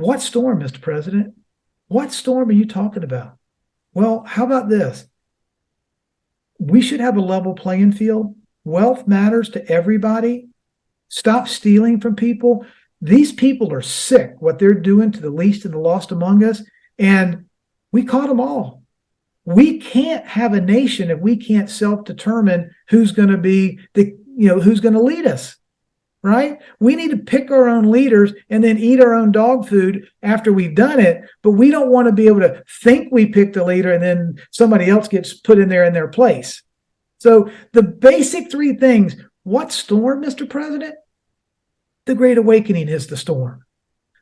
What storm, Mr. President? What storm are you talking about? Well, how about this? We should have a level playing field. Wealth matters to everybody. Stop stealing from people. These people are sick, what they're doing to the least and the lost among us. And we caught them all. We can't have a nation if we can't self-determine who's going to be who's going to lead us, right? We need to pick our own leaders and then eat our own dog food after we've done it. But we don't want to be able to think we picked a leader and then somebody else gets put in their place. So the basic three things: what storm, Mr. President? The Great Awakening is the storm.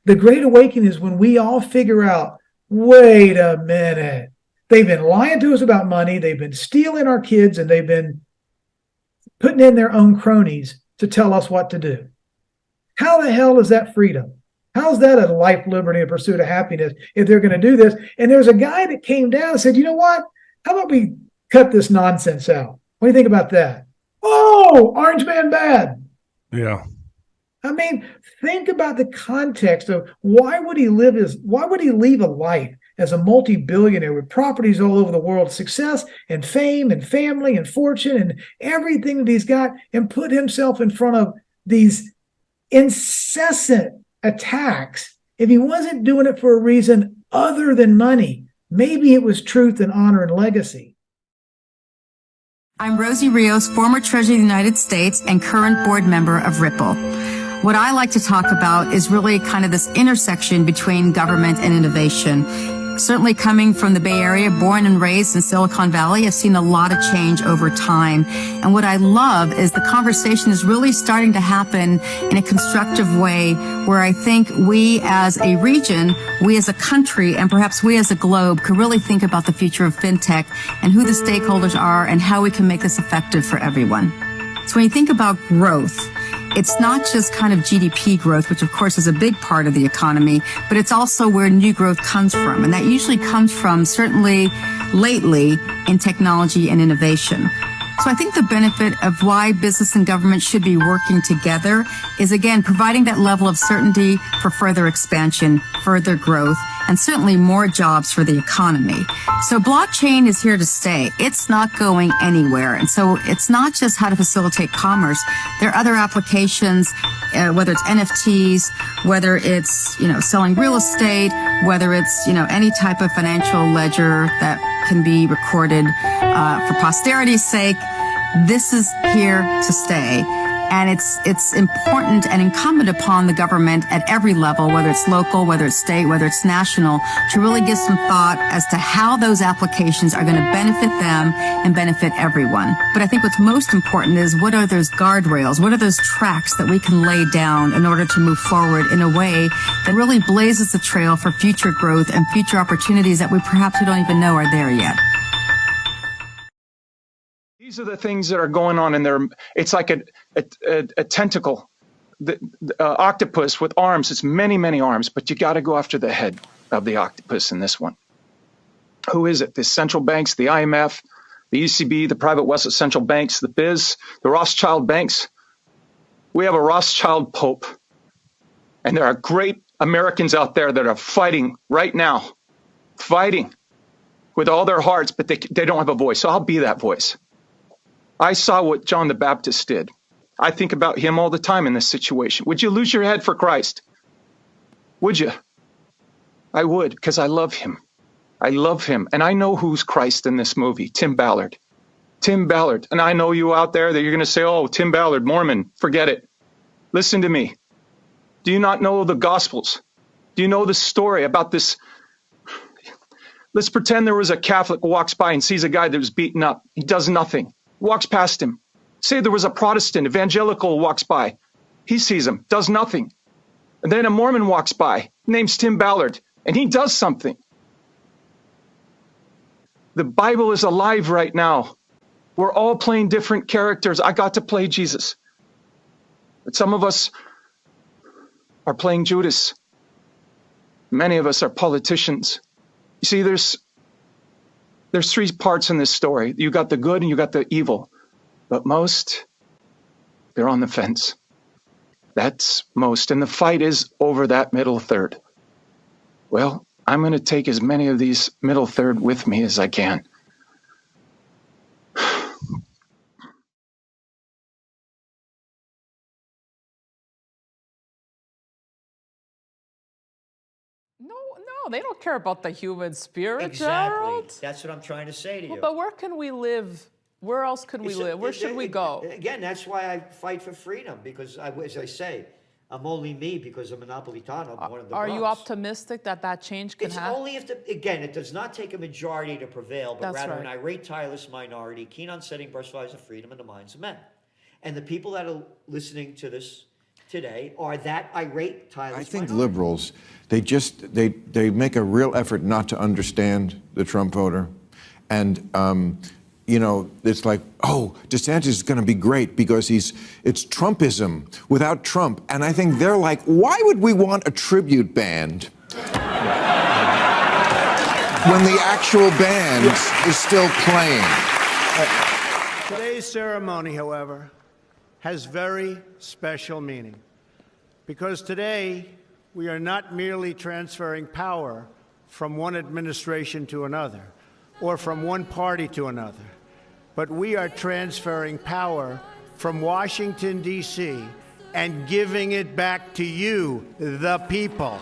The Great Awakening is when we all figure out, wait a minute, they've been lying to us about money, they've been stealing our kids, and they've been putting in their own cronies to tell us what to do. How the hell is that freedom? How is that a life, liberty, and pursuit of happiness if they're going to do this? And there's a guy that came down and said, you know what? How about we cut this nonsense out? What do you think about that? Oh, Orange Man bad. Yeah. I mean, think about the context of why would he leave a life as a multi-billionaire with properties all over the world, success and fame and family and fortune and everything that he's got, and put himself in front of these incessant attacks if he wasn't doing it for a reason other than money? Maybe it was truth and honor and legacy. I'm Rosie Rios, former Treasurer of the United States and current board member of Ripple. What I like to talk about is really kind of this intersection between government and innovation. Certainly coming from the Bay Area, born and raised in Silicon Valley, I've seen a lot of change over time. And what I love is the conversation is really starting to happen in a constructive way where I think we as a region, we as a country, and perhaps we as a globe could really think about the future of fintech and who the stakeholders are and how we can make this effective for everyone. So when you think about growth, it's not just kind of GDP growth, which of course is a big part of the economy, but it's also where new growth comes from. And that usually comes from, certainly lately, in technology and innovation. So I think the benefit of why business and government should be working together is, again, providing that level of certainty for further expansion, further growth, and certainly more jobs for the economy. So blockchain is here to stay. It's not going anywhere. And so it's not just how to facilitate commerce. There are other applications, whether it's NFTs, whether it's, selling real estate, whether it's, any type of financial ledger that can be recorded for posterity's sake. This is here to stay. And it's important and incumbent upon the government at every level, whether it's local, whether it's state, whether it's national, to really give some thought as to how those applications are going to benefit them and benefit everyone. But I think what's most important is, what are those guardrails? What are those tracks that we can lay down in order to move forward in a way that really blazes the trail for future growth and future opportunities that we don't even know are there yet? These are the things that are going on in there. It's like a tentacle, the octopus with arms. It's many, many arms, but you got to go after the head of the octopus in this one. Who is it? The central banks, the IMF, the ECB, the private West central banks, the Biz, the Rothschild banks. We have a Rothschild Pope. And there are great Americans out there that are fighting right now, fighting with all their hearts, but they don't have a voice. So I'll be that voice. I saw what John the Baptist did. I think about him all the time in this situation. Would you lose your head for Christ? Would you? I would, because I love him. I love him. And I know who's Christ in this movie, Tim Ballard. Tim Ballard. And I know you out there that you're going to say, oh, Tim Ballard, Mormon, forget it. Listen to me. Do you not know the Gospels? Do you know the story about this? Let's pretend there was a Catholic who walks by and sees a guy that was beaten up. He does nothing. Walks past him. Say there was a Protestant evangelical who walks by. He sees him, does nothing. And then a Mormon walks by, name's Tim Ballard, and he does something. The Bible is alive right now. We're all playing different characters. I got to play Jesus. But some of us are playing Judas. Many of us are politicians. You see, there's three parts in this story. You got the good and you got the evil. But most, they're on the fence. That's most. And the fight is over that middle third. Well, I'm going to take as many of these middle third with me as I can. No, they don't care about the human spirit, Exactly. Gerald. That's what I'm trying to say to you. But where can we live? Where else can we live? Where should we go? Again, that's why I fight for freedom, because, as I say, I'm only me because I'm a Napolitano, I'm one of the Are you Bronx. optimistic that that change can It's happen? only if, again, it does not take a majority to prevail, but That's rather right. an irate, tireless minority, keen on setting brush fires of freedom in the minds of men. And the people that are listening to this today are that irate, tireless I think minority. liberals, they make a real effort not to understand the Trump voter. And, you know, it's like, oh, DeSantis is going to be great because it's Trumpism without Trump. And I think they're like, why would we want a tribute band when the actual band is still playing? Today's ceremony, however, has very special meaning, because today we are not merely transferring power from one administration to another or from one party to another, but we are transferring power from Washington, D.C., and giving it back to you, the people.